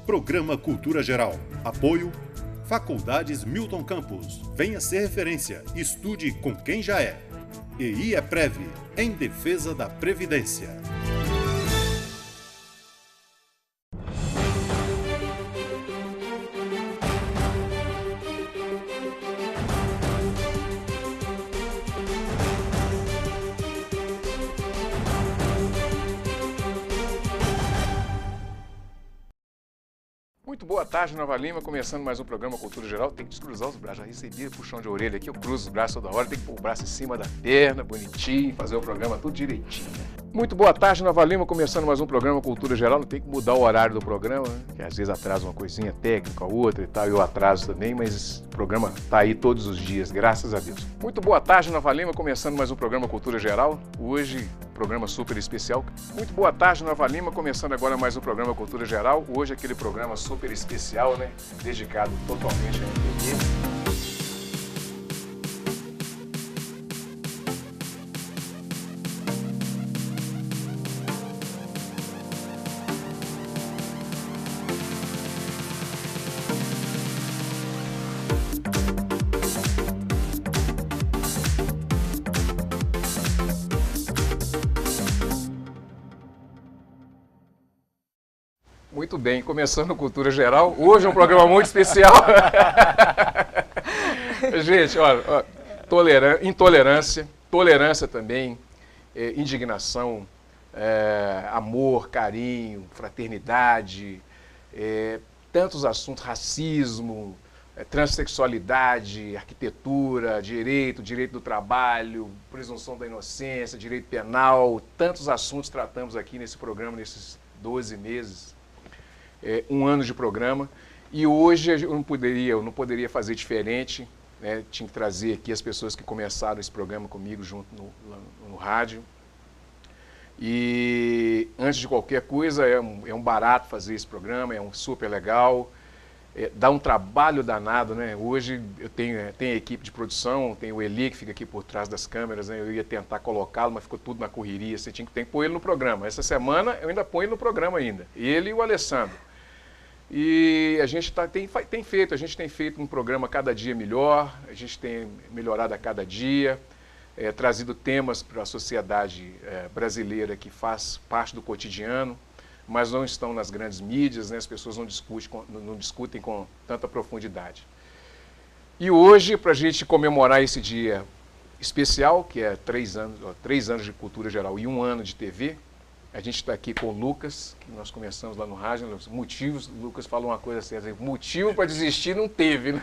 Programa Cultura Geral. Apoio Faculdades Milton Campos. Venha ser referência. Estude com quem já é. E IEPREV, em defesa da Previdência. Muito boa tarde, Nova Lima, começando mais um programa Cultura Geral. Tem que descruzar os braços, já recebi puxão de orelha aqui, eu cruzo os braços toda hora, tem que pôr o braço em cima da perna, bonitinho, fazer o programa tudo direitinho. Muito boa tarde, Nova Lima, começando mais um programa Cultura Geral. Não tem que mudar o horário do programa, né? Que às vezes atrasa uma coisinha técnica, outra e tal, eu atraso também, mas o programa tá aí todos os dias, graças a Deus. Muito boa tarde, Nova Lima, começando mais um programa Cultura Geral. Hoje, programa super especial. Muito boa tarde, Nova Lima, começando agora mais um programa Cultura Geral. Hoje aquele programa super especial, né? Dedicado totalmente à MPB. Muito bem, começando Cultura Geral. Hoje é um programa muito especial. Gente, olha, intolerância, tolerância também, indignação, amor, carinho, fraternidade, tantos assuntos, racismo, transexualidade, arquitetura, direito do trabalho, presunção da inocência, direito penal, tantos assuntos tratamos aqui nesse programa, nesses 12 meses. Um ano de programa, e hoje eu não poderia fazer diferente, né? Tinha que trazer aqui as pessoas que começaram esse programa comigo junto no rádio. E antes de qualquer coisa, é um barato fazer esse programa, é um super legal, dá um trabalho danado, né? Hoje eu tenho a equipe de produção, tem o Eli que fica aqui por trás das câmeras, né? Eu ia tentar colocá-lo, mas ficou tudo na correria, você tem que pôr ele no programa. Essa semana eu ainda ponho ele no programa ainda, ele e o Alessandro. E a gente tem feito um programa cada dia melhor, a gente tem melhorado a cada dia, trazido temas para a sociedade brasileira que faz parte do cotidiano, mas não estão nas grandes mídias, né? As pessoas não discutem com tanta profundidade. E hoje, para a gente comemorar esse dia especial, que é 3 anos de Cultura Geral e 1 ano de TV, a gente está aqui com o Lucas, que nós começamos lá no rádio, motivos, o Lucas falou uma coisa assim, motivo para desistir não teve, né?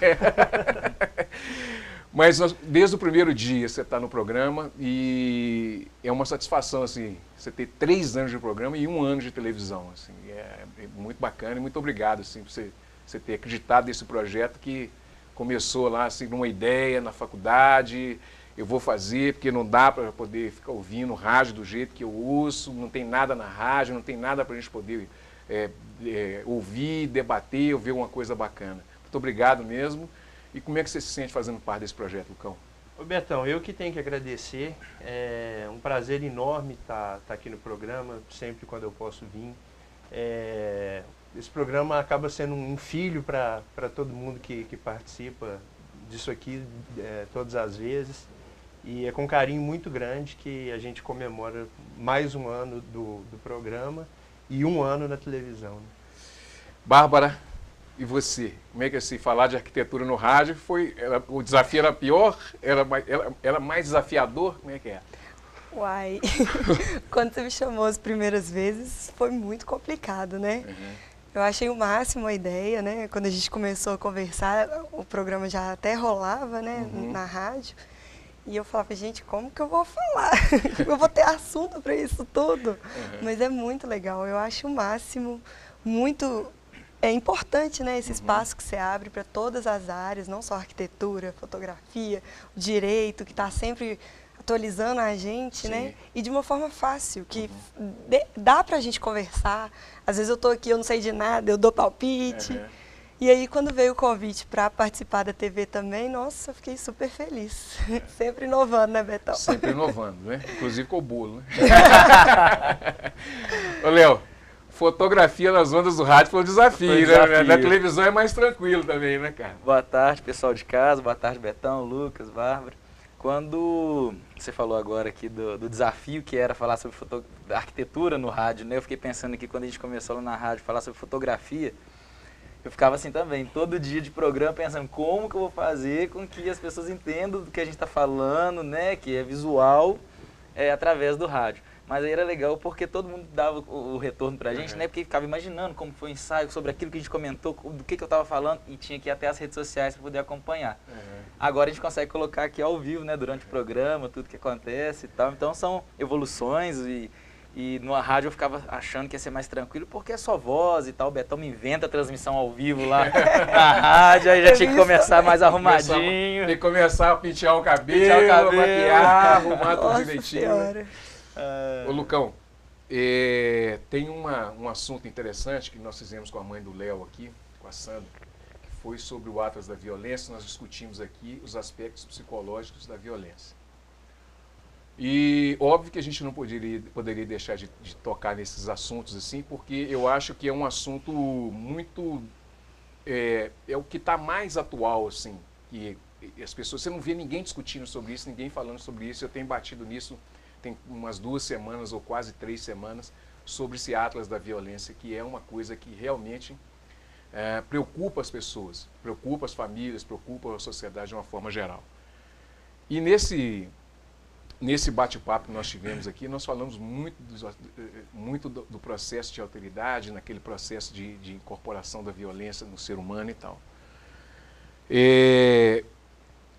Mas desde o primeiro dia você está no programa e é uma satisfação, assim, você ter 3 anos de programa e 1 ano de televisão, assim, é muito bacana e muito obrigado, assim, por você ter acreditado nesse projeto que começou lá, assim, numa ideia na faculdade. Eu vou fazer, porque não dá para poder ficar ouvindo rádio do jeito que eu ouço, não tem nada na rádio, não tem nada para a gente poder ouvir, debater, ouvir uma coisa bacana. Muito obrigado mesmo. E como é que você se sente fazendo parte desse projeto, Lucão? Ô Betão, eu que tenho que agradecer. É um prazer enorme estar aqui no programa, sempre quando eu posso vir. Esse programa acaba sendo um filho para todo mundo que participa disso aqui todas as vezes. E é com carinho muito grande que a gente comemora mais 1 ano do programa e 1 ano na televisão. Né? Bárbara, e você? Como é que assim, falar de arquitetura no rádio o desafio era pior? Era mais desafiador? Como é que é? Uai, quando você me chamou as primeiras vezes foi muito complicado, né? Uhum. Eu achei o máximo a ideia, né? Quando a gente começou a conversar, o programa já até rolava, né? Uhum. Na rádio. E eu falava, gente, como que eu vou falar? Eu vou ter assunto para isso tudo? Uhum. Mas é muito legal, eu acho o máximo, muito... É importante, né, esse espaço que você abre para todas as áreas, não só arquitetura, fotografia, o direito, que está sempre atualizando a gente, sim, né? E de uma forma fácil, que dá para a gente conversar. Às vezes eu estou aqui, eu não sei de nada, eu dou palpite. Uhum. E aí, quando veio o convite para participar da TV também, nossa, eu fiquei super feliz. Sempre inovando, né, Betão? Sempre inovando, né? Inclusive com o bolo, né? Ô, Léo, fotografia nas ondas do rádio foi um desafio, Foi um né? desafio. Na televisão é mais tranquilo também, né, cara? Boa tarde, pessoal de casa. Boa tarde, Betão, Lucas, Bárbara. Quando você falou agora aqui do desafio que era falar sobre arquitetura no rádio, né? Eu fiquei pensando aqui, quando a gente começou lá na rádio, falar sobre fotografia, eu ficava assim também, todo dia de programa, pensando como que eu vou fazer com que as pessoas entendam do que a gente está falando, né? Que é visual, através do rádio. Mas aí era legal porque todo mundo dava o retorno pra gente, né? Porque ficava imaginando como foi o ensaio, sobre aquilo que a gente comentou, do que eu estava falando, e tinha que ir até as redes sociais para poder acompanhar. Agora a gente consegue colocar aqui ao vivo, né? Durante o programa, tudo que acontece e tal. Então são evoluções e numa rádio eu ficava achando que ia ser mais tranquilo porque é só voz e tal. O Betão me inventa a transmissão ao vivo lá na rádio, aí já tinha que começar mais arrumadinho. Tem que começar a pentear o cabelo, maquiar, arrumar tudo direitinho. Senhora. Ô, Lucão, tem um assunto interessante que nós fizemos com a mãe do Léo aqui, com a Sandra, que foi sobre o Atlas da Violência. Nós discutimos aqui os aspectos psicológicos da violência. E óbvio que a gente não poderia deixar de tocar nesses assuntos assim, porque eu acho que é um assunto muito... É o que está mais atual, assim, que as pessoas... Você não vê ninguém discutindo sobre isso, ninguém falando sobre isso. Eu tenho batido nisso tem umas 2 semanas ou quase 3 semanas sobre esse Atlas da Violência, que é uma coisa que realmente preocupa as pessoas, preocupa as famílias, preocupa a sociedade de uma forma geral. E nesse bate-papo que nós tivemos aqui, nós falamos muito do processo de alteridade, naquele processo de incorporação da violência no ser humano e tal.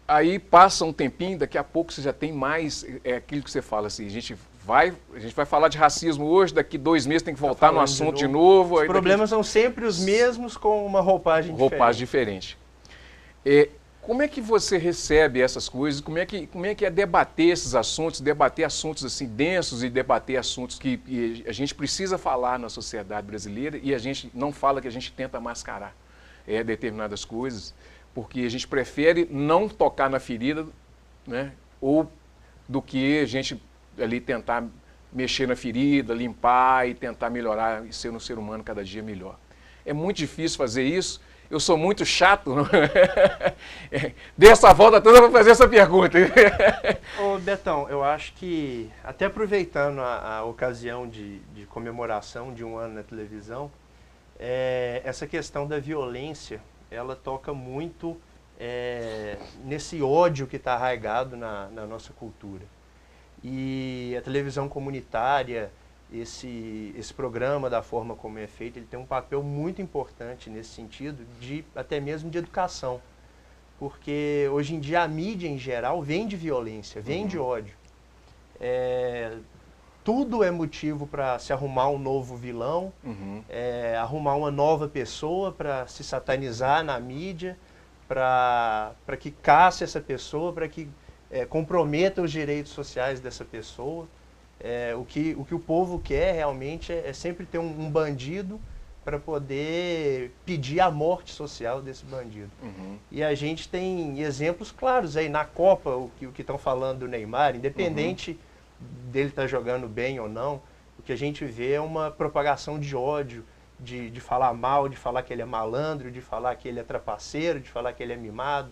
Aí passa um tempinho, daqui a pouco você já tem mais, aquilo que você fala assim, a gente vai falar de racismo hoje, daqui 2 meses tem que voltar no assunto de novo. Os problemas são sempre os mesmos com uma roupagem diferente. Como é que você recebe essas coisas? Como é que é debater esses assuntos, debater assuntos assim densos e debater assuntos que a gente precisa falar na sociedade brasileira e a gente não fala, que a gente tenta mascarar determinadas coisas, porque a gente prefere não tocar na ferida, né? Ou do que a gente ali tentar mexer na ferida, limpar e tentar melhorar e ser um ser humano cada dia melhor. É muito difícil fazer isso. Eu sou muito chato. Dei essa volta toda para fazer essa pergunta. Ô Betão, eu acho que, até aproveitando a ocasião de comemoração de 1 ano na televisão, essa questão da violência, ela toca muito nesse ódio que está arraigado na nossa cultura. E a televisão comunitária, esse programa, da forma como é feito, ele tem um papel muito importante nesse sentido, até mesmo de educação. Porque hoje em dia a mídia em geral vem de violência, vem de ódio. Tudo é motivo para se arrumar um novo vilão, arrumar uma nova pessoa para se satanizar na mídia, para que casse essa pessoa, para que comprometa os direitos sociais dessa pessoa. O que o povo quer realmente é sempre ter um bandido para poder pedir a morte social desse bandido. E a gente tem exemplos claros aí na Copa, o que estão falando do Neymar, independente dele estar jogando bem ou não, o que a gente vê é uma propagação de ódio, de falar mal, de falar que ele é malandro, de falar que ele é trapaceiro, de falar que ele é mimado.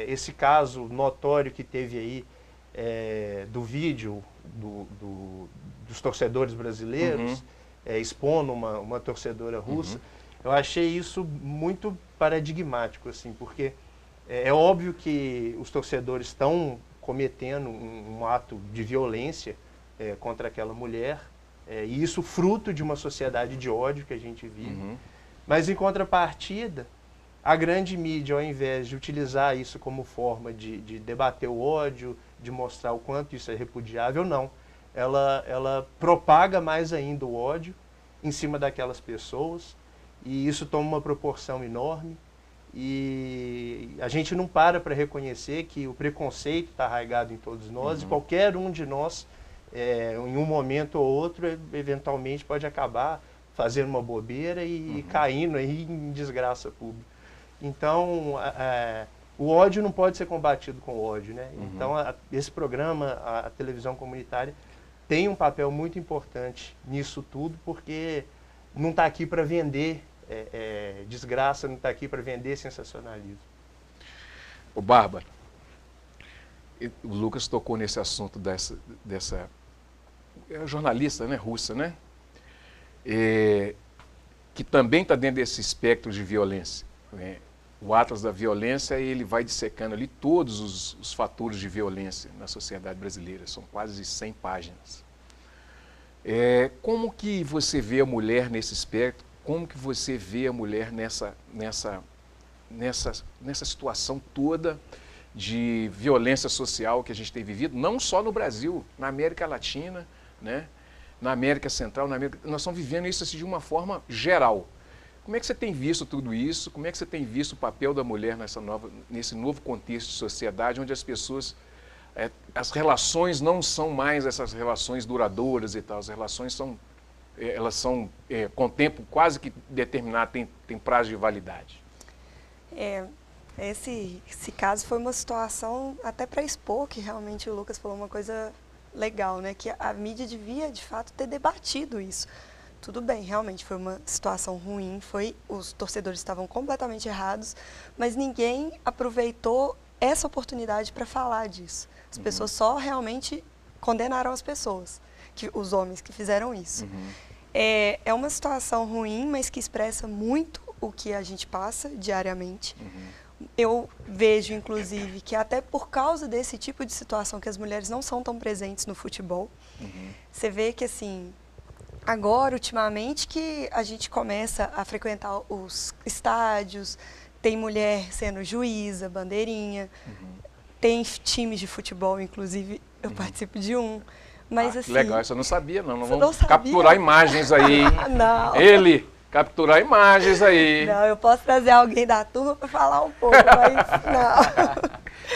Esse caso notório que teve aí do vídeo dos torcedores brasileiros, expondo uma torcedora russa, eu achei isso muito paradigmático, assim, porque é óbvio que os torcedores estão cometendo um ato de violência contra aquela mulher, e isso fruto de uma sociedade de ódio que a gente vive. Mas, em contrapartida, a grande mídia, ao invés de utilizar isso como forma de debater o ódio, de mostrar o quanto isso é repudiável, não. Ela propaga mais ainda o ódio em cima daquelas pessoas, e isso toma uma proporção enorme. E a gente não para reconhecer que o preconceito está arraigado em todos nós, e qualquer um de nós, em um momento ou outro, eventualmente pode acabar fazendo uma bobeira e caindo aí em desgraça pública. Então, o ódio não pode ser combatido com ódio, né? Então, esse programa, a televisão comunitária, tem um papel muito importante nisso tudo, porque não está aqui para vender desgraça, não está aqui para vender sensacionalismo. Ô Bárbara, o Lucas tocou nesse assunto dessa jornalista, né, russa, né? Que também está dentro desse espectro de violência, né? O Atlas da Violência, ele vai dissecando ali todos os fatores de violência na sociedade brasileira. São quase 100 páginas. Como que você vê a mulher nesse espectro? Como que você vê a mulher nessa situação toda de violência social que a gente tem vivido, não só no Brasil, na América Latina, né? Na América Central, nós estamos vivendo isso assim, de uma forma geral. Como é que você tem visto tudo isso? Como é que você tem visto o papel da mulher nesse novo contexto de sociedade, onde as pessoas, as relações não são mais essas relações duradouras e tal, as relações são com tempo quase que determinado, tem prazo de validade? Esse caso foi uma situação até para expor que realmente o Lucas falou uma coisa legal, né? Que a mídia devia, de fato, ter debatido isso. Tudo bem, realmente foi uma situação ruim, os torcedores estavam completamente errados, mas ninguém aproveitou essa oportunidade para falar disso. As pessoas só realmente condenaram as pessoas, os homens que fizeram isso. É uma situação ruim, mas que expressa muito o que a gente passa diariamente. Eu vejo, inclusive, que até por causa desse tipo de situação que as mulheres não são tão presentes no futebol, você vê que, assim, agora, ultimamente, que a gente começa a frequentar os estádios, tem mulher sendo juíza, bandeirinha, tem times de futebol, inclusive, eu participo de um. Mas, assim, legal, isso eu não sabia, não. Você Vamos não capturar imagens aí. Não. Capturar imagens aí. Não, eu posso trazer alguém da turma para falar um pouco, mas não.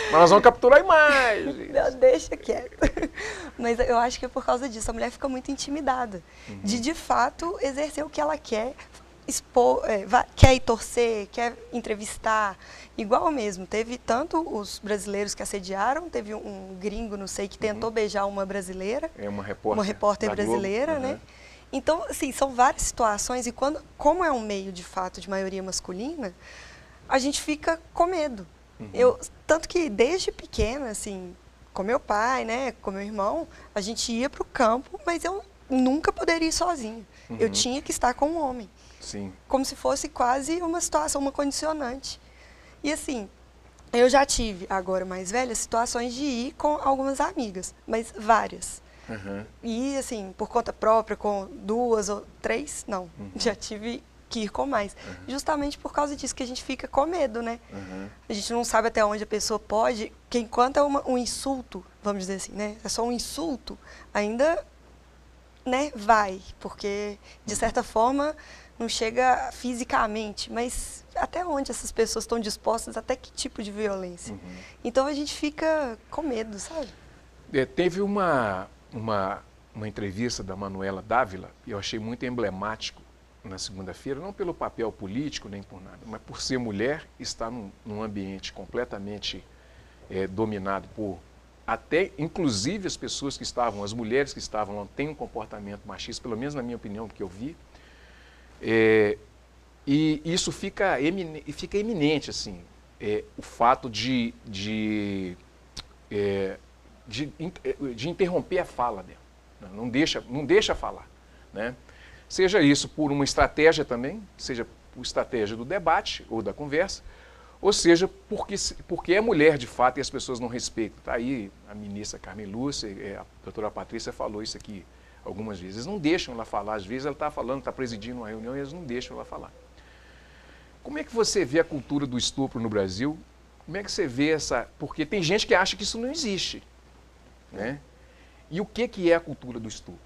Mas nós vamos capturar imagens. Não, deixa quieto. Mas eu acho que é por causa disso. A mulher fica muito intimidada de fato, exercer o que ela quer, expor, quer ir torcer, quer entrevistar. Igual mesmo, teve tanto os brasileiros que assediaram, teve um gringo, não sei, que tentou beijar uma brasileira. Uma repórter brasileira, né? Então, assim, são várias situações e como é um meio, de fato, de maioria masculina, a gente fica com medo. Tanto que desde pequena, assim, com meu pai, né, com meu irmão, a gente ia para o campo, mas eu nunca poderia ir sozinha. Eu tinha que estar com um homem. Sim. Como se fosse quase uma situação, uma condicionante. E assim, eu já tive, agora mais velha, situações de ir com algumas amigas, mas várias. E assim, por conta própria, com 2 ou 3, não. Já tive que ir com mais. Justamente por causa disso que a gente fica com medo, né? A gente não sabe até onde a pessoa pode, que enquanto é um insulto, vamos dizer assim, né? É só um insulto, ainda, né, vai, porque de certa forma não chega fisicamente, mas até onde essas pessoas estão dispostas, até que tipo de violência. Então a gente fica com medo, sabe? Teve uma entrevista da Manuela Dávila, e eu achei muito emblemático na segunda-feira, não pelo papel político nem por nada, mas por ser mulher, estar num ambiente completamente dominado por, até inclusive as pessoas que estavam, as mulheres que estavam lá, têm um comportamento machista, pelo menos na minha opinião, que eu vi, e isso fica eminente, assim, o fato de interromper a fala dela, não deixa falar, né? Seja isso por uma estratégia também, seja por estratégia do debate ou da conversa, ou seja porque é mulher de fato e as pessoas não respeitam. Está aí a ministra Carmen Lúcia, a doutora Patrícia falou isso aqui algumas vezes. Eles não deixam ela falar, às vezes ela está falando, está presidindo uma reunião e eles não deixam ela falar. Como é que você vê a cultura do estupro no Brasil? Como é que você vê essa... Porque tem gente que acha que isso não existe, né? E o que é a cultura do estupro?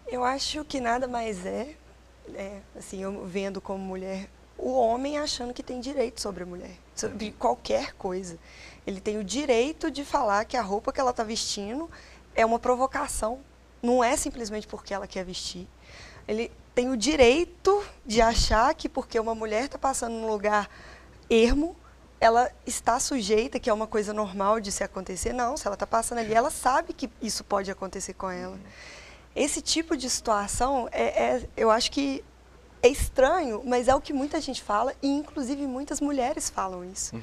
Eu acho que nada mais assim, eu vendo como mulher, o homem achando que tem direito sobre a mulher, sobre qualquer coisa. Ele tem o direito de falar que a roupa que ela está vestindo é uma provocação, não é simplesmente porque ela quer vestir. Ele tem o direito de achar que porque uma mulher está passando num lugar ermo, ela está sujeita, que é uma coisa normal de se acontecer. Não, se ela está passando ali, ela sabe que isso pode acontecer com ela. Esse tipo de situação, eu acho que é estranho, mas é o que muita gente fala, e inclusive muitas mulheres falam isso.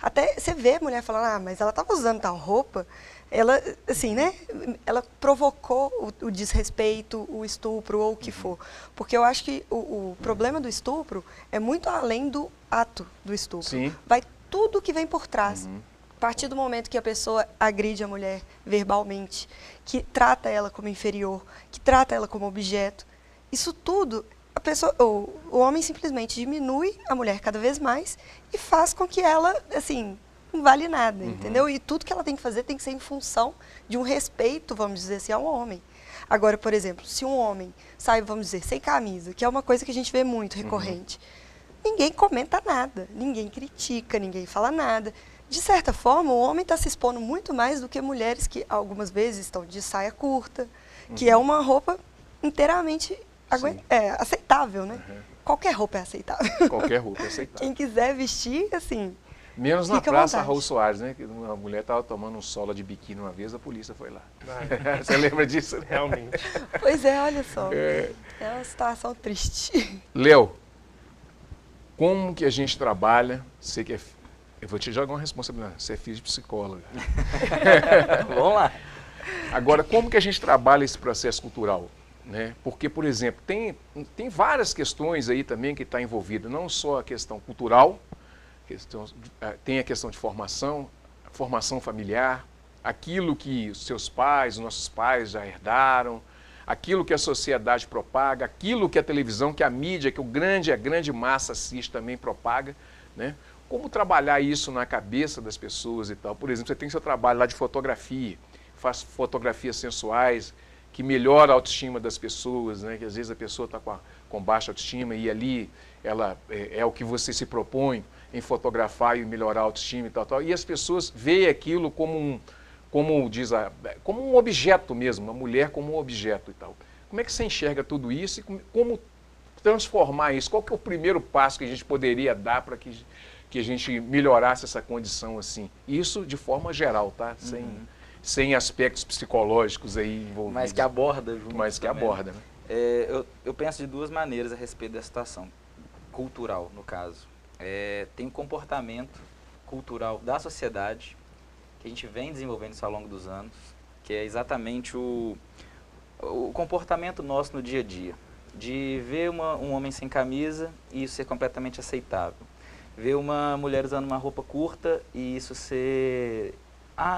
Até você vê mulher falando, mas ela estava usando tal roupa, ela, assim, né, ela provocou o desrespeito, o estupro ou o que for. Porque eu acho que o problema do estupro é muito além do ato do estupro. Sim. Vai tudo que vem por trás. A partir do momento que a pessoa agride a mulher verbalmente, que trata ela como inferior, que trata ela como objeto, isso tudo, o homem simplesmente diminui a mulher cada vez mais e faz com que ela, assim, não vale nada, entendeu? E tudo que ela tem que fazer tem que ser em função de um respeito, vamos dizer assim, ao homem. Agora, por exemplo, se um homem sai, vamos dizer, sem camisa, que é uma coisa que a gente vê muito recorrente, ninguém comenta nada, ninguém critica, ninguém fala nada. De certa forma, o homem está se expondo muito mais do que mulheres que algumas vezes estão de saia curta, que é uma roupa inteiramente aceitável, né? Qualquer roupa é aceitável. Qualquer roupa é aceitável. Quem quiser vestir, assim... Menos na Fica à Praça vontade. Raul Soares, né? Que uma mulher estava tomando um sola de biquíni uma vez, a polícia foi lá. Você lembra disso? Realmente. Pois é, olha só. É uma situação triste. Léo, como que a gente trabalha? Você que eu vou te jogar uma responsabilidade. Você é filho de psicóloga. Vamos lá. Agora, como que a gente trabalha esse processo cultural? Né? Porque, por exemplo, tem várias questões aí também que está envolvida, não só a questão cultural, tem a questão de formação familiar, aquilo que os seus pais, os nossos pais já herdaram, aquilo que a sociedade propaga, aquilo que a televisão, que a mídia, que a grande massa assiste também propaga, né? Como trabalhar isso na cabeça das pessoas e tal? Por exemplo, você tem seu trabalho lá de fotografia, faz fotografias sensuais, que melhora a autoestima das pessoas, né? Que às vezes a pessoa está com baixa autoestima e ali ela é o que você se propõe em fotografar e melhorar a autoestima e tal. E as pessoas veem aquilo como um objeto mesmo, uma mulher como um objeto e tal. Como é que você enxerga tudo isso e como transformar isso? Qual que é o primeiro passo que a gente poderia dar para que a gente melhorasse essa condição assim? Isso de forma geral, tá? Sem aspectos psicológicos aí envolvidos. Mas que aborda junto. Mas que também. aborda, né? Eu penso de duas maneiras a respeito da situação. Cultural, no caso. Tem o comportamento cultural da sociedade, que a gente vem desenvolvendo isso ao longo dos anos, que é exatamente o comportamento nosso no dia a dia. De ver um homem sem camisa e isso ser completamente aceitável. Ver uma mulher usando uma roupa curta e isso ser...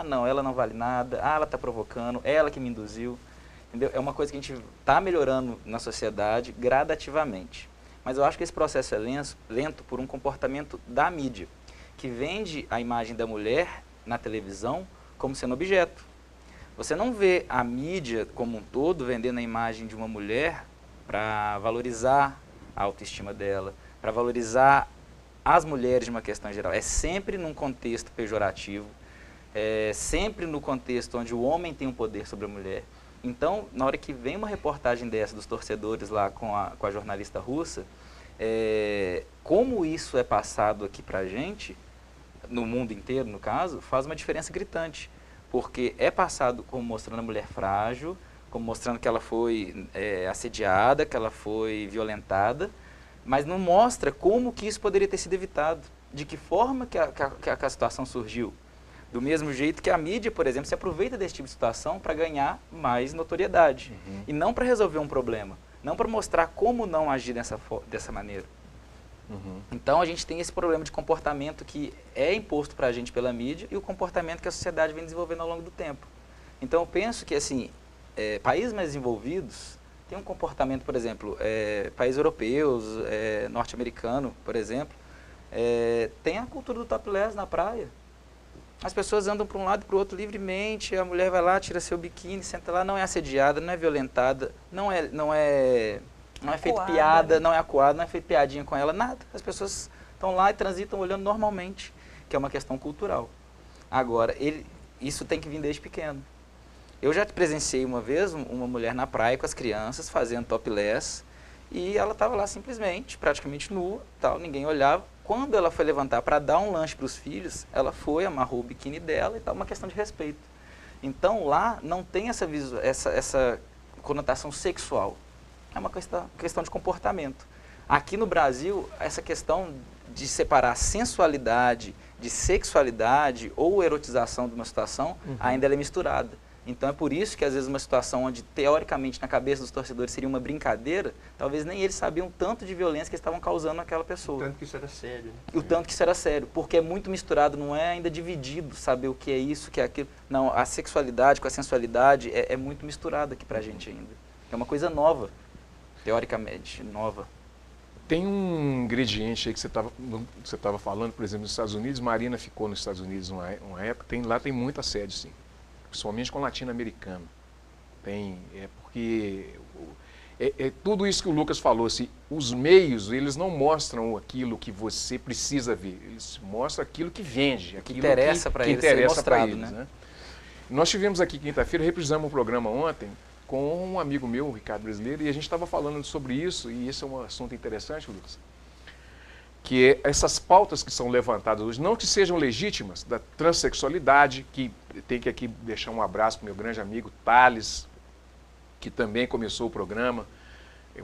não, ela não vale nada, ela está provocando, ela que me induziu. Entendeu? É uma coisa que a gente está melhorando na sociedade gradativamente. Mas eu acho que esse processo é lento por um comportamento da mídia, que vende a imagem da mulher na televisão como sendo objeto. Você não vê a mídia como um todo vendendo a imagem de uma mulher para valorizar a autoestima dela, para valorizar as mulheres de uma questão geral. É sempre num contexto pejorativo, é sempre no contexto onde o homem tem um poder sobre a mulher. Então, na hora que vem uma reportagem dessa dos torcedores lá com a jornalista russa, como isso é passado aqui pra gente, no mundo inteiro no caso, faz uma diferença gritante. Porque é passado como mostrando a mulher frágil, como mostrando que ela foi assediada, que ela foi violentada, mas não mostra como que isso poderia ter sido evitado, de que forma que a situação surgiu. Do mesmo jeito que a mídia, por exemplo, se aproveita desse tipo de situação para ganhar mais notoriedade. E não para resolver um problema, não para mostrar como não agir dessa maneira. Então a gente tem esse problema de comportamento que é imposto para a gente pela mídia e o comportamento que a sociedade vem desenvolvendo ao longo do tempo. Então eu penso que assim, países mais desenvolvidos têm um comportamento, por exemplo, países europeus, norte-americano, por exemplo, tem a cultura do topless na praia. As pessoas andam para um lado e para o outro livremente, a mulher vai lá, tira seu biquíni, senta lá, não é assediada, não é violentada, não é feito piada, não é acuada, não é feito piadinha com ela, nada. As pessoas estão lá e transitam olhando normalmente, que é uma questão cultural. Agora, isso tem que vir desde pequeno. Eu já presenciei uma vez uma mulher na praia com as crianças fazendo topless E ela estava lá simplesmente, praticamente nua, tal, ninguém olhava. Quando ela foi levantar para dar um lanche para os filhos, ela foi, amarrou o biquíni dela e tal, uma questão de respeito. Então lá não tem essa conotação sexual, é uma questão de comportamento. Aqui no Brasil, essa questão de separar sensualidade de sexualidade ou erotização de uma situação, ainda ela é misturada. Então é por isso que às vezes uma situação onde teoricamente na cabeça dos torcedores seria uma brincadeira, talvez nem eles sabiam tanto de violência que eles estavam causando naquela pessoa. O tanto que isso era sério. Né? O tanto que isso era sério, porque é muito misturado, não é ainda dividido, saber o que é isso, o que é aquilo. Não, a sexualidade com a sensualidade é muito misturado aqui pra gente ainda. É uma coisa nova, teoricamente, nova. Tem um ingrediente aí que você estava falando, por exemplo, nos Estados Unidos. Marina ficou nos Estados Unidos uma época, lá tem muita sede, sim. Principalmente com latino-americano. Porque tudo isso que o Lucas falou, assim, os meios, eles não mostram aquilo que você precisa ver, eles mostram aquilo que vende, aquilo que interessa para eles, interessa para eles, né? Nós tivemos aqui quinta-feira, reprisamos um programa ontem com um amigo meu, o Ricardo Brasileiro, e a gente estava falando sobre isso, e esse é um assunto interessante, Lucas, que é essas pautas que são levantadas hoje, não que sejam legítimas, da transexualidade, que tem que aqui deixar um abraço para o meu grande amigo Thales, que também começou o programa.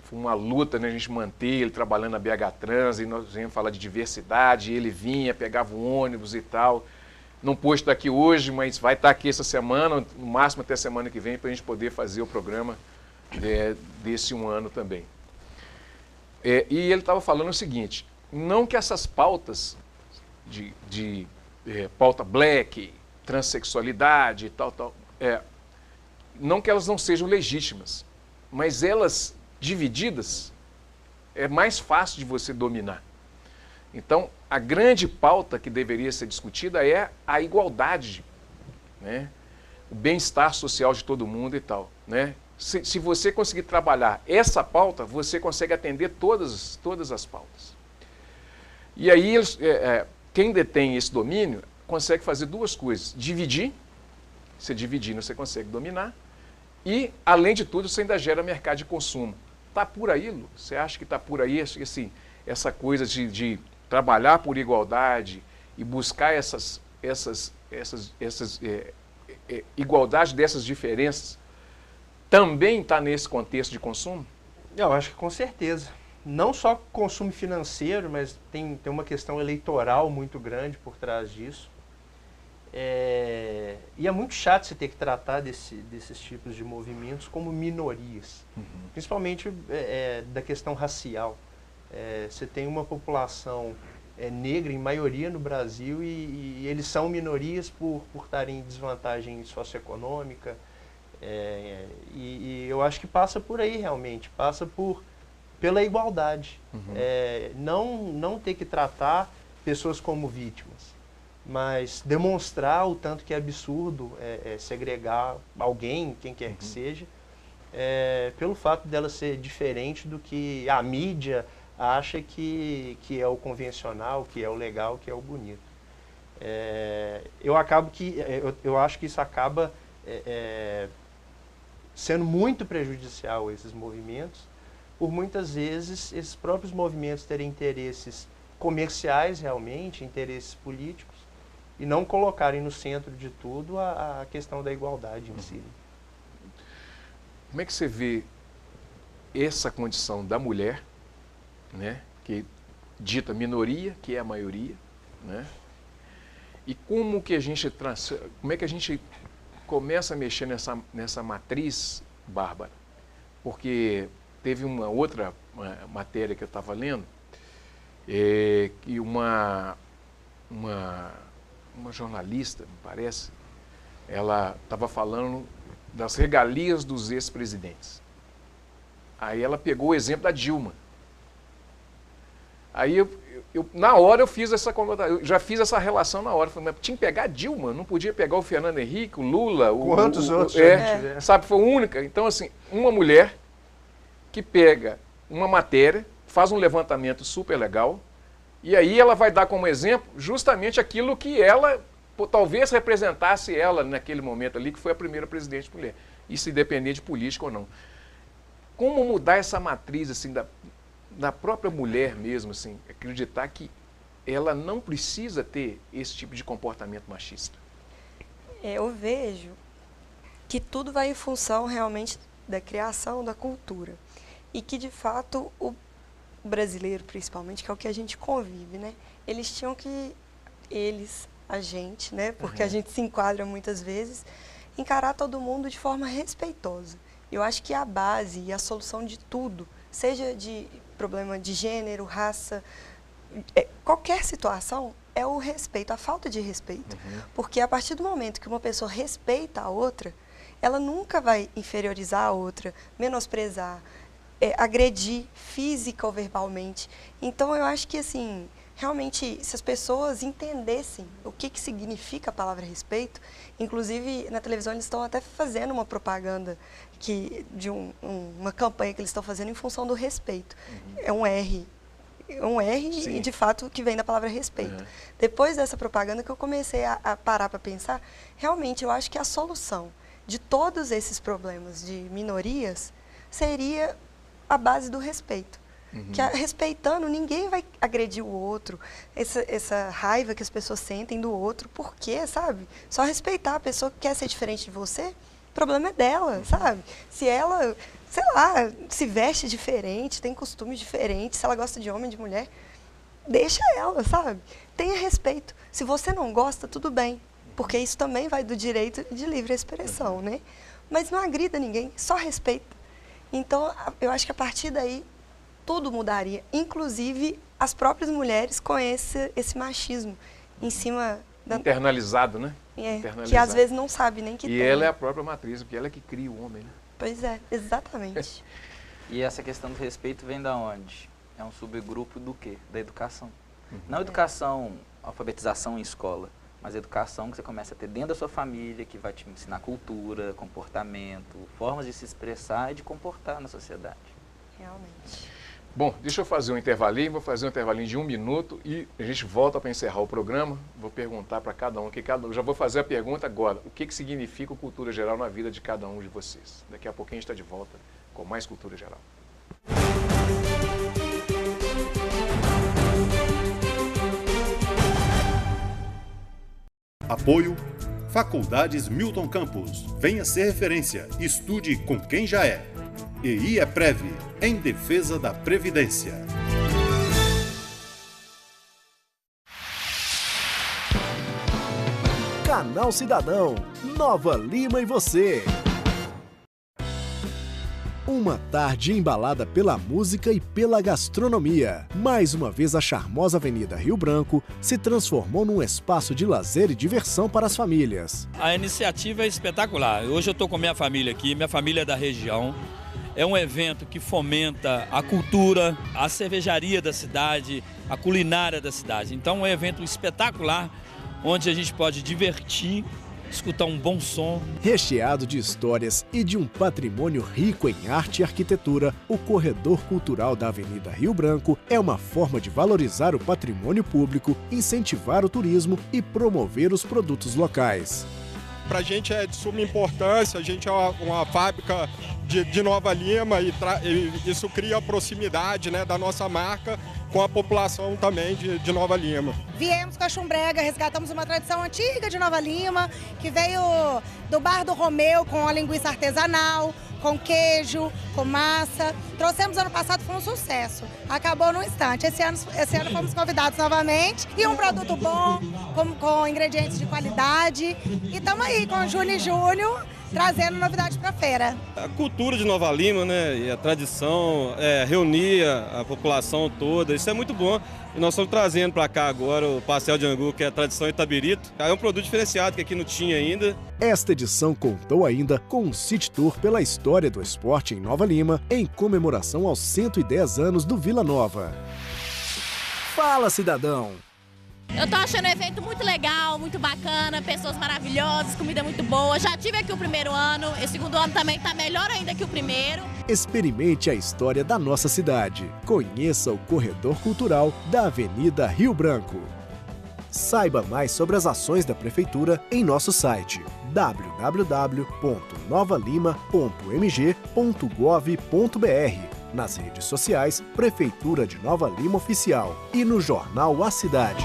Foi uma luta, né, a gente manter ele trabalhando na BH Trans, e nós íamos falar de diversidade, ele vinha, pegava um ônibus e tal. Não pôde estar aqui hoje, mas vai estar aqui essa semana, no máximo até a semana que vem, para a gente poder fazer o programa desse um ano também. E ele estava falando o seguinte, não que essas pautas de pauta black, transexualidade e tal, não que elas não sejam legítimas, mas elas divididas é mais fácil de você dominar. Então, a grande pauta que deveria ser discutida é a igualdade, né? O bem-estar social de todo mundo e tal, né? Se você conseguir trabalhar essa pauta, você consegue atender todas as pautas. E aí, quem detém esse domínio consegue fazer duas coisas. Dividir, você dividindo, você consegue dominar. E, além de tudo, você ainda gera mercado de consumo. Está por aí, Lu? Você acha que está por aí assim, essa coisa de trabalhar por igualdade e buscar essas igualdade dessas diferenças, também está nesse contexto de consumo? Eu acho que com certeza. Não só consumo financeiro, mas tem uma questão eleitoral muito grande por trás disso. E é muito chato você ter que tratar desses tipos de movimentos como minorias, principalmente da questão racial. Você tem uma população negra em maioria no Brasil e eles são minorias por estarem em desvantagem socioeconômica. E eu acho que passa por aí realmente, passa pela igualdade. Não ter que tratar pessoas como vítimas, mas demonstrar o tanto que é absurdo segregar alguém, quem quer que seja, pelo fato dela ser diferente do que a mídia acha que é o convencional, que é o legal, que é o bonito. Eu acho que isso acaba sendo muito prejudicial a esses movimentos, por muitas vezes esses próprios movimentos terem interesses comerciais realmente, interesses políticos, e não colocarem no centro de tudo a questão da igualdade em si. Como é que você vê essa condição da mulher, né, que dita minoria, que é a maioria, né, e como que a gente começa a mexer nessa matriz, Bárbara? Porque teve uma outra matéria que eu estava lendo, que uma jornalista, me parece, ela estava falando das regalias dos ex-presidentes. Aí ela pegou o exemplo da Dilma. Aí na hora eu fiz eu já fiz essa relação na hora. Falei, mas tinha que pegar a Dilma, não podia pegar o Fernando Henrique, o Lula. Quantos outros? Sabe, foi única. Então, assim, uma mulher que pega uma matéria, faz um levantamento super legal, e aí ela vai dar como exemplo justamente aquilo que ela, talvez representasse ela naquele momento ali, que foi a primeira presidente mulher. Isso independente de política ou não. como mudar essa matriz assim, da própria mulher mesmo, assim, acreditar que ela não precisa ter esse tipo de comportamento machista? Eu vejo que tudo vai em função realmente da criação, da cultura. E que, de fato, o brasileiro, principalmente, que é o que a gente convive, né? Eles tinham que, a gente, né? Porque a gente se enquadra muitas vezes, encarar todo mundo de forma respeitosa. Eu acho que a base e a solução de tudo, seja de problema de gênero, raça, qualquer situação, é o respeito, a falta de respeito. Porque a partir do momento que uma pessoa respeita a outra, ela nunca vai inferiorizar a outra, menosprezar, agredir física ou verbalmente. Então, eu acho que, assim, realmente, se as pessoas entendessem o que significa a palavra respeito, inclusive na televisão eles estão até fazendo uma propaganda de uma campanha que eles estão fazendo em função do respeito. É um R e de fato que vem da palavra respeito. Depois dessa propaganda que eu comecei a parar para pensar, realmente eu acho que a solução de todos esses problemas de minorias seria a base do respeito. Que respeitando, ninguém vai agredir o outro, essa raiva que as pessoas sentem do outro, por quê, sabe? Só respeitar a pessoa que quer ser diferente de você, o problema é dela, sabe? Se ela, sei lá, se veste diferente, tem costumes diferentes, se ela gosta de homem, de mulher, deixa ela, sabe? Tenha respeito. Se você não gosta, tudo bem, porque isso também vai do direito de livre expressão, né? Mas não agrida ninguém, só respeita. Então, eu acho que a partir daí, tudo mudaria, inclusive as próprias mulheres com esse machismo em cima da... Internalizado, né? Internalizado. Que às vezes não sabe nem que tem. E ela é a própria matriz, porque ela é que cria o homem, né? Pois é, exatamente. E essa questão do respeito vem da onde? É um subgrupo do quê? Da educação. Não educação, alfabetização em escola, mas educação que você começa a ter dentro da sua família, que vai te ensinar cultura, comportamento, formas de se expressar e de comportar na sociedade. Realmente. Bom, deixa eu fazer um intervalinho, vou fazer um intervalinho de 1 minuto e a gente volta para encerrar o programa. Vou perguntar para cada um, já vou fazer a pergunta agora, o que significa cultura geral na vida de cada um de vocês? Daqui a pouquinho a gente está de volta com mais Cultura Geral. Apoio Faculdades Milton Campos. Venha ser referência. Estude com quem já é. EI é Prev, em defesa da Previdência. Canal Cidadão, Nova Lima e você. Uma tarde embalada pela música e pela gastronomia. Mais uma vez a charmosa Avenida Rio Branco se transformou num espaço de lazer e diversão para as famílias. A iniciativa é espetacular. Hoje eu estou com minha família aqui, minha família é da região. É um evento que fomenta a cultura, a cervejaria da cidade, a culinária da cidade. Então é um evento espetacular, onde a gente pode divertir, escutar um bom som. Recheado de histórias e de um patrimônio rico em arte e arquitetura, o Corredor Cultural da Avenida Rio Branco é uma forma de valorizar o patrimônio público, incentivar o turismo e promover os produtos locais. Para a gente é de suma importância, a gente é uma fábrica de Nova Lima e isso cria a proximidade, né, da nossa marca com a população também de Nova Lima. Viemos com a Chumbrega, resgatamos uma tradição antiga de Nova Lima, que veio do Bar do Romeu com a linguiça artesanal, com queijo, com massa. Trouxemos ano passado, foi um sucesso. Acabou num instante. Esse ano fomos convidados novamente. E um produto bom, com ingredientes de qualidade. E estamos aí com Júnior e Júnior, trazendo novidades para a feira. A cultura de Nova Lima, né, e a tradição, reunir a população toda, isso é muito bom. E nós estamos trazendo para cá agora o pastel de angu, que é a tradição Itabirito. É um produto diferenciado que aqui não tinha ainda. Esta edição contou ainda com um city tour pela história do esporte em Nova Lima, em comemoração aos 110 anos do Vila Nova. Fala, cidadão! Eu tô achando o evento muito legal, muito bacana, pessoas maravilhosas, comida muito boa. Já tive aqui o primeiro ano, esse segundo ano também tá melhor ainda que o primeiro. Experimente a história da nossa cidade. Conheça o Corredor Cultural da Avenida Rio Branco. Saiba mais sobre as ações da Prefeitura em nosso site www.novalima.mg.gov.br, nas redes sociais Prefeitura de Nova Lima Oficial e no jornal A Cidade.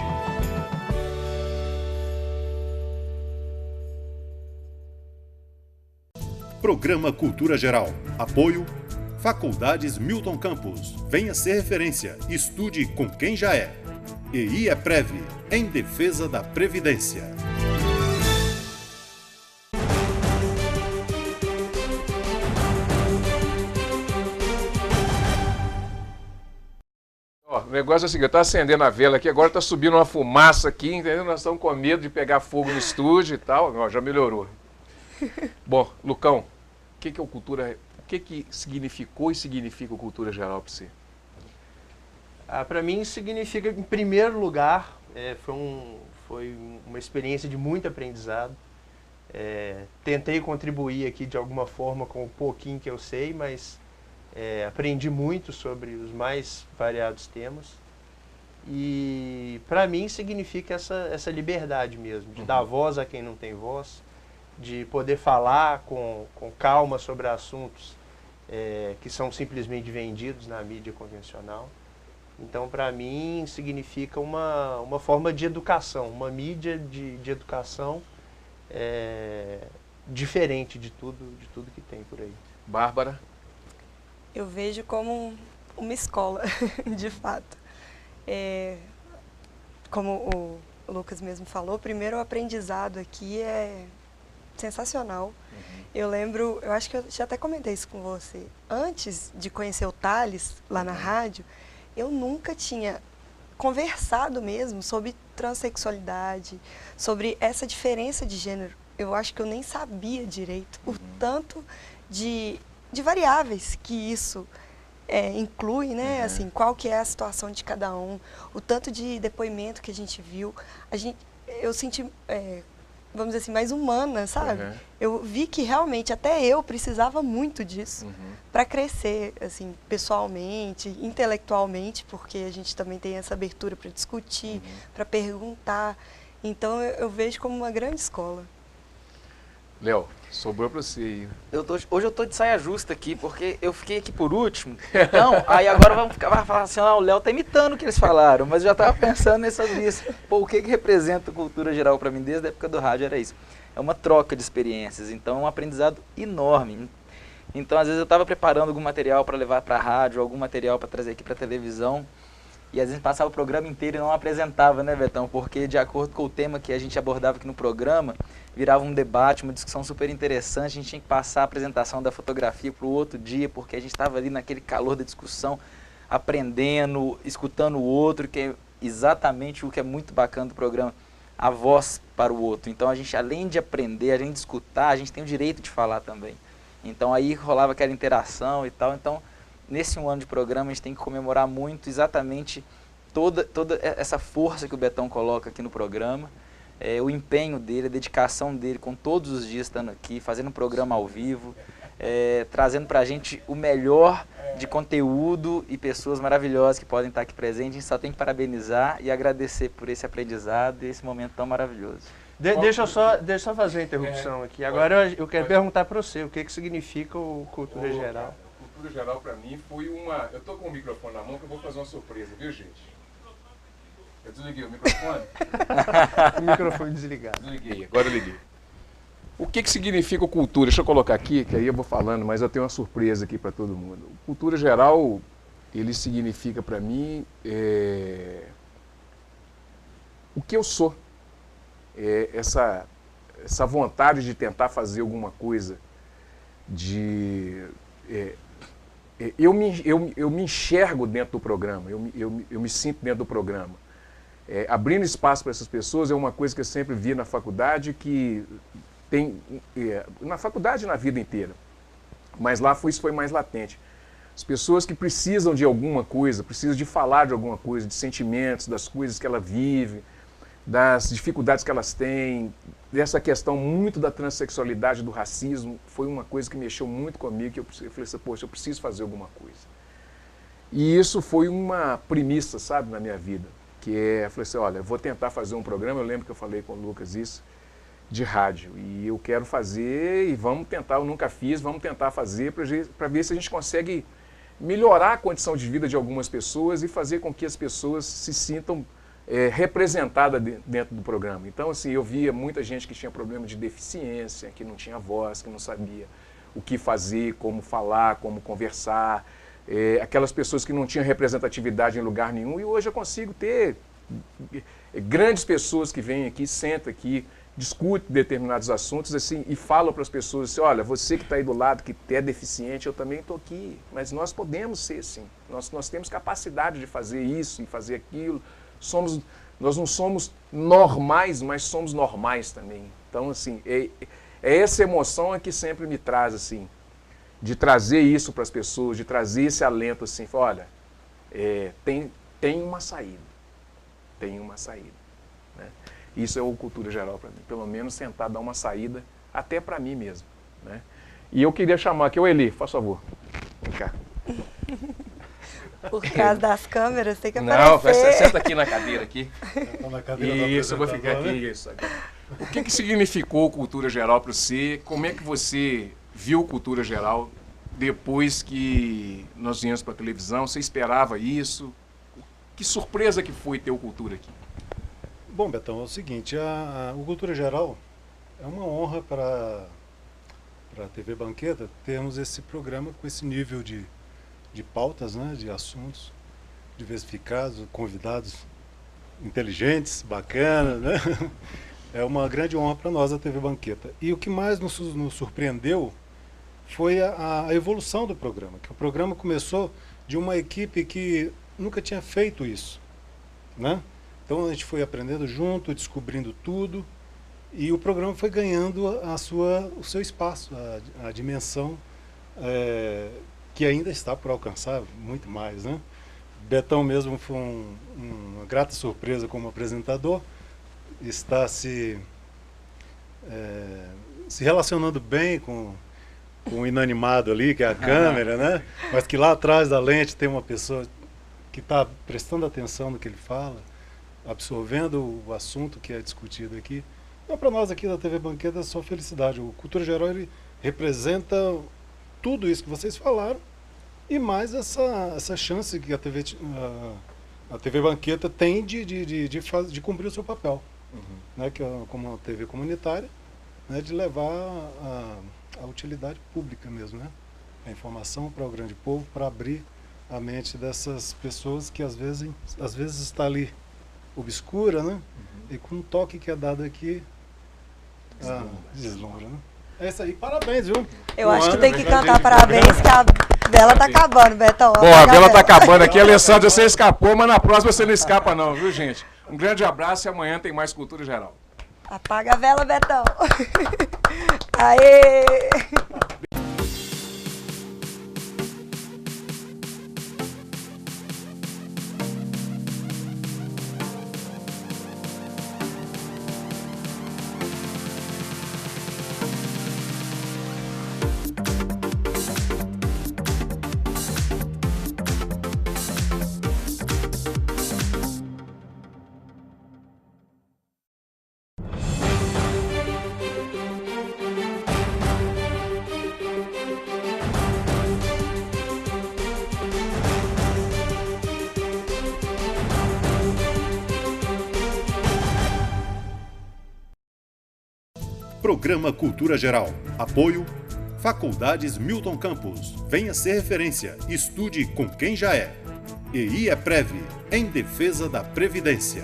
Programa Cultura Geral. Apoio Faculdades Milton Campos. Venha ser referência. Estude com quem já é. EI é Prev, em defesa da Previdência. Ó, o negócio é o seguinte, eu estou acendendo a vela aqui, agora está subindo uma fumaça aqui, entendeu? Nós estamos com medo de pegar fogo no estúdio e tal. Ó, já melhorou. Bom, Lucão, o que é o Cultura, o que significou e significa o Cultura Geral para você? Para mim significa, em primeiro lugar, foi uma experiência de muito aprendizado. Tentei contribuir aqui de alguma forma com o pouquinho que eu sei, mas aprendi muito sobre os mais variados temas. E para mim significa essa liberdade mesmo, de dar voz a quem não tem voz, de poder falar com calma sobre assuntos que são simplesmente vendidos na mídia convencional. Então, para mim, significa uma forma de educação, uma mídia de educação diferente de tudo que tem por aí. Bárbara? Eu vejo como uma escola, de fato. Como o Lucas mesmo falou, primeiro o aprendizado aqui é sensacional. Eu lembro, eu acho que eu já até comentei isso com você. Antes de conhecer o Thales, lá na rádio, eu nunca tinha conversado mesmo sobre transexualidade, sobre essa diferença de gênero. Eu acho que eu nem sabia direito o tanto de variáveis que isso inclui, né? Assim, qual que é a situação de cada um, o tanto de depoimento que a gente viu. Eu senti, vamos dizer assim, mais humana, sabe? Eu vi que realmente até eu precisava muito disso para crescer, assim, pessoalmente, intelectualmente, porque a gente também tem essa abertura para discutir, para perguntar. Então eu vejo como uma grande escola. Léo, sobrou para você aí. Hoje eu tô de saia justa aqui, porque eu fiquei aqui por último. Então, aí agora vai falar assim, o Léo tá imitando o que eles falaram, mas eu já tava pensando sobre isso. Pô, o que representa Cultura Geral para mim desde a época do rádio era isso. É uma troca de experiências, então é um aprendizado enorme. Então, às vezes eu tava preparando algum material para levar para a rádio, algum material para trazer aqui para televisão, e às vezes passava o programa inteiro e não apresentava, né, Betão? Porque de acordo com o tema que a gente abordava aqui no programa, virava um debate, uma discussão super interessante, a gente tinha que passar a apresentação da fotografia para o outro dia, porque a gente estava ali naquele calor da discussão, aprendendo, escutando o outro, que é exatamente o que é muito bacana do programa, a voz para o outro. Então a gente, além de aprender, além de escutar, a gente tem o direito de falar também. Então aí rolava aquela interação e tal. Então, nesse ano de programa, a gente tem que comemorar muito exatamente toda essa força que o Betão coloca aqui no programa, o empenho dele, a dedicação dele, com todos os dias estando aqui, fazendo um programa ao vivo, trazendo pra gente o melhor de conteúdo e pessoas maravilhosas que podem estar aqui presentes. A gente só tem que parabenizar e agradecer por esse aprendizado e esse momento tão maravilhoso. Deixa eu só fazer uma interrupção aqui. Agora eu quero perguntar para você, o que significa o Cultura Geral? Cultura Geral para mim foi uma... Eu tô com o microfone na mão que eu vou fazer uma surpresa, viu, gente? Eu desliguei o microfone. O microfone desligado. Desliguei, agora eu liguei. O que significa cultura? Deixa eu colocar aqui, que aí eu vou falando, mas eu tenho uma surpresa aqui para todo mundo. Cultura Geral, ele significa para mim o que eu sou. Essa vontade de tentar fazer alguma coisa, eu me enxergo dentro do programa, eu me sinto dentro do programa. Abrindo espaço para essas pessoas é uma coisa que eu sempre vi na faculdade, que tem na faculdade e na vida inteira, mas lá isso foi mais latente. As pessoas que precisam de alguma coisa, precisam de falar de alguma coisa, de sentimentos, das coisas que ela vive, das dificuldades que elas têm, dessa questão muito da transexualidade, do racismo, foi uma coisa que mexeu muito comigo, que eu falei assim, poxa, eu preciso fazer alguma coisa. E isso foi uma premissa, sabe, na minha vida. eu falei assim, olha, eu vou tentar fazer um programa, eu lembro que eu falei com o Lucas isso, de rádio, e eu quero fazer, e vamos tentar, eu nunca fiz, vamos tentar fazer para ver se a gente consegue melhorar a condição de vida de algumas pessoas e fazer com que as pessoas se sintam representadas dentro do programa. Então, assim, eu via muita gente que tinha problema de deficiência, que não tinha voz, que não sabia o que fazer, como falar, como conversar, aquelas pessoas que não tinham representatividade em lugar nenhum, e hoje eu consigo ter grandes pessoas que vêm aqui, sentam aqui, discutem determinados assuntos assim, e falam para as pessoas assim, olha, você que está aí do lado, que é deficiente, eu também estou aqui, mas nós podemos ser assim, nós temos capacidade de fazer isso e fazer aquilo, nós não somos normais, mas somos normais também. Então, assim, essa emoção é que sempre me traz, assim, de trazer isso para as pessoas, de trazer esse alento, assim, olha, tem uma saída, né? Isso é o cultura geral para mim, pelo menos tentar dar uma saída até para mim mesmo, né? E eu queria chamar aqui o Eli, faz favor, vem cá. Por causa das câmeras, tem que aparecer. Não, senta aqui na cadeira aqui. Na cadeira isso, eu vou ficar aqui, isso. O que significou cultura geral para você? Como é que você viu cultura geral depois que nós viemos para a televisão? Você esperava isso? Que surpresa que foi ter o Cultura aqui? Bom, Betão, é o seguinte, o Cultura Geral é uma honra para a TV Banqueta termos esse programa com esse nível de pautas, né, de assuntos diversificados, convidados inteligentes, bacanas, né? É uma grande honra para nós a TV Banqueta. E o que mais nos surpreendeu foi a evolução do programa, que o programa começou de uma equipe que nunca tinha feito isso, né? Então a gente foi aprendendo junto, descobrindo tudo, e o programa foi ganhando o seu espaço, a dimensão que ainda está por alcançar muito mais, né? Betão mesmo foi uma grata surpresa como apresentador, está se relacionando bem com o inanimado ali, que é a câmera, né? Mas que lá atrás da lente tem uma pessoa que está prestando atenção no que ele fala, absorvendo o assunto que é discutido aqui. Então, para nós aqui da TV Banqueta é só felicidade. O Cultura Geral ele representa tudo isso que vocês falaram e mais essa chance que a TV Banqueta tem de cumprir o seu papel, né, que é como uma TV comunitária, né, de levar a utilidade pública mesmo, né? A informação para o grande povo, para abrir a mente dessas pessoas que às vezes está ali obscura, né? E com um toque que é dado aqui, deslumbra, né? É isso aí, parabéns, viu? Eu acho que tem que cantar parabéns, que a vela tá acabando, Betão. Bom, a vela tá acabando aqui, Alessandra, você escapou, mas na próxima você não escapa não, viu, gente? Um grande abraço e amanhã tem mais Cultura Geral. Apaga a vela, Betão. Aê! Programa Cultura Geral. Apoio Faculdades Milton Campos. Venha ser referência. Estude com quem já é. EI é Prev, em defesa da Previdência.